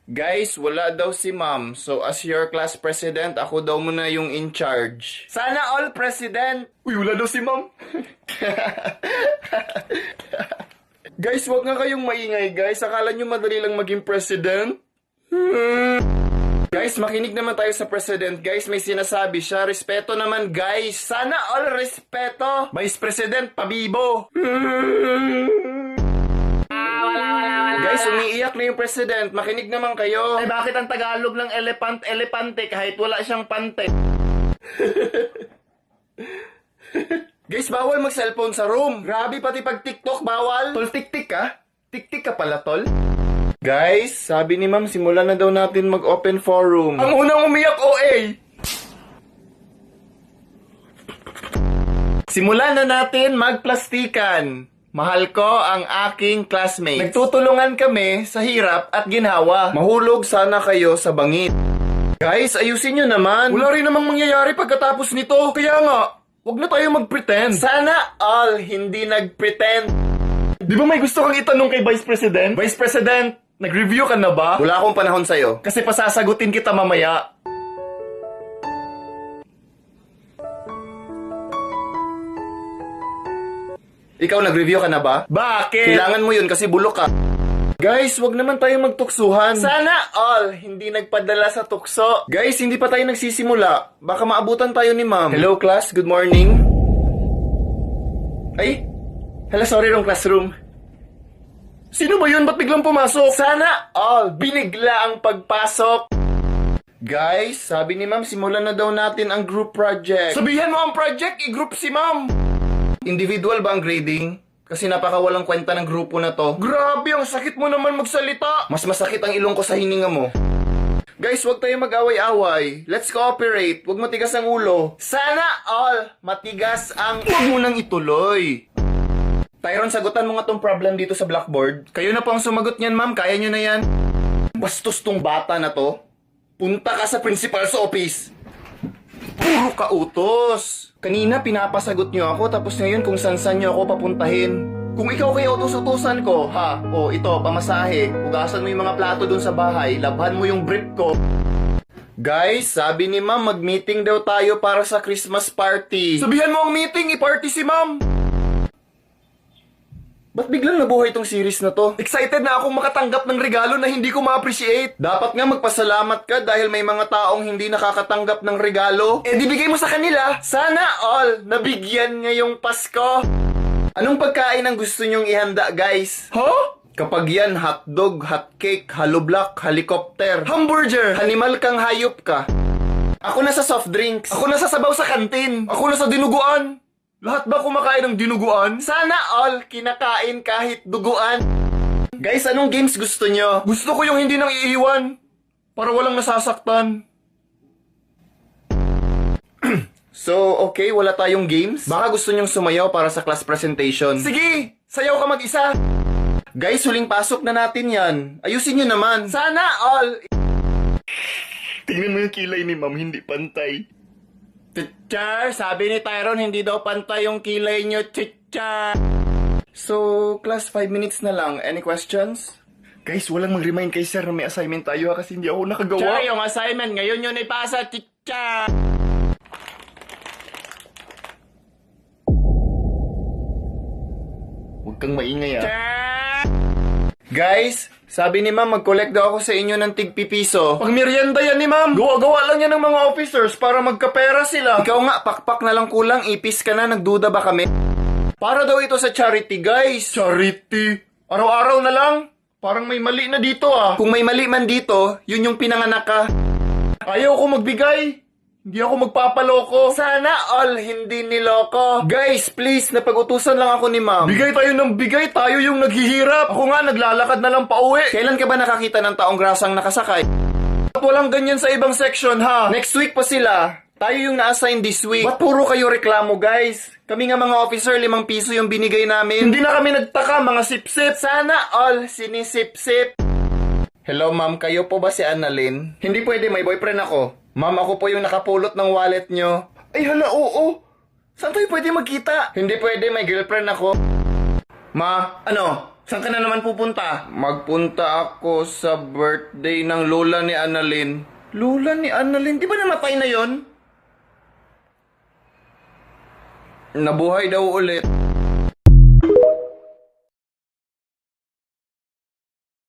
Guys, wala daw si ma'am. So as your class president, ako daw muna yung in charge. Sana all president! Uy, wala daw si ma'am. Guys, wag nga kayong maingay, guys. Akala nyo madali lang maging president? Guys, makinig naman tayo sa president. Guys, may sinasabi siya. Respeto naman, guys. Sana all respeto. Vice President, pabibo. Guys, umiiyak na yung president. Makinig naman kayo. Eh bakit ang Tagalog ng elepante kahit wala siyang pante? Guys, bawal mag-cellphone sa room. Grabe, pati pag TikTok, bawal. Tol, tik-tik ka? Tik-tik ka pala, tol? Guys, sabi ni ma'am, simulan na daw natin mag-open forum. Ang unang umiyak, OA! Simulan na natin magplastikan. Mahal ko ang aking classmate. Nagtutulungan kami sa hirap at ginhawa. Mahulog sana kayo sa bangit. Guys, ayusin nyo naman. Wala rin namang mangyayari pagkatapos nito. Kaya nga, wag na tayo mag-pretend. Sana all hindi nag-pretend. Di ba may gusto kang itanong kay Vice President? Vice President, nag-review ka na ba? Wala akong panahon sa'yo. Kasi pasasagutin kita mamaya. Ikaw, nag-review ka na ba? Bakit? Kailangan mo yun kasi bulok ka. Guys, wag naman tayo magtuksuhan. Sana all hindi nagpadala sa tukso. Guys, hindi pa tayo nagsisimula. Baka maabutan tayo ni ma'am. Hello class, good morning. Ay, hala, sorry, wrong classroom. Sino ba yun? Ba't biglang pumasok? Sana all binigla ang pagpasok. Guys, sabi ni ma'am, simulan na daw natin ang group project. Sabihan mo ang project, i-group si ma'am. Individual ba ang grading? Kasi napakawalang kwenta ng grupo na to. Grabe, ang sakit mo naman magsalita. Mas masakit ang ilong ko sa hininga mo. Guys, wag tayo mag-away-away. Let's cooperate. Wag matigas ang ulo. Sana all matigas ang... Wag mo nang ituloy. Tyron, sagutan mo nga tong problem dito sa blackboard. Kayo na po ang sumagot niyan, ma'am. Kaya nyo na yan. Bastos tong bata na to. Punta ka sa principal's office. Puro ka utos. Kanina pinapasagot nyo ako, tapos ngayon kung saan-saan nyo ako papuntahin. Kung ikaw kayo utos-utusan ko, ha? O ito, pamasahe. Ugasan mo yung mga plato dun sa bahay. Labhan mo yung brief ko. Guys, sabi ni ma'am, mag-meeting daw tayo para sa Christmas party. Sabihan mo ang meeting, i-party si ma'am. Ba't biglang nabuhay tong series na to? Excited na akong makatanggap ng regalo na hindi ko ma-appreciate. Dapat nga magpasalamat ka dahil may mga taong hindi nakakatanggap ng regalo. Eh di bigay mo sa kanila. Sana all nabigyan ngayong Pasko. Anong pagkain ang gusto nyong ihanda, guys? Huh? Kapag yan, hotdog, hotcake, haloblak, helicopter, Hamburger. animal kang hayop ka. Ako na sa soft drinks. Ako na sasabaw sa kantin. Ako na sa dinuguan. Lahat ba kumakain ng dinuguan? Sana all kinakain kahit duguan. Guys, anong games gusto nyo? Gusto ko yung hindi nang iiwan. Para walang nasasaktan. So, okay, wala tayong games? Baka gusto nyong sumayaw para sa class presentation. Sige, sayaw ka mag-isa. Guys, huling pasok na natin yan. Ayusin nyo naman. Sana all... Tingnan mo yung kilay ni ma'am, hindi pantay. Teacher, sabi ni Tyron, hindi daw pantay yung kilay nyo, teacher. So, class, 5 minutes na lang. Any questions? Guys, walang mag-remind kay sir na may assignment tayo kasi hindi ako nakagawa. Teacher, yung assignment, ngayon yun ipasa, teacher. Huwag kang maingay Guys, sabi ni ma'am, mag-collect daw ako sa inyo ng tig-pipiso. Pag merienda yan ni ma'am. Gawa-gawa lang yan ng mga officers para magkapera sila. Ikaw nga, pakpak na lang kulang, ipis ka na, nagduda ba kami? Para daw ito sa charity, guys. Charity. Araw-araw na lang. Parang may mali na dito Kung may mali man dito, yun yung pinanganak ka. Ayaw ko magbigay. Hindi ako magpapaloko. Sana all hindi niloko. Guys, please, napag-utusan lang ako ni ma'am. Bigay tayo ng bigay, tayo yung naghihirap. Ako nga, naglalakad na lang pauwi. Kailan ka ba nakakita ng taong grasang nakasakay? At walang ganyan sa ibang section, ha? Next week pa sila. Tayo yung na-assign this week. Ba't puro kayo reklamo, guys? Kami nga mga officer, 5 piso yung binigay namin. Hindi na kami nagtaka, mga sip-sip. Sana all sinisip-sip. Hello, ma'am. Kayo po ba si Annalyn? Hindi pwede, may boyfriend ako. Ma'am, ako po yung nakapulot ng wallet nyo. Ay hala, oo. Saan tayo pwede magkita? Hindi pwede, may girlfriend ako. Ma, ano? Saan ka na naman pupunta? Magpunta ako sa birthday ng lola ni Annalyn. Lola ni Annalyn? Di ba namatay na yon? Nabuhay daw ulit.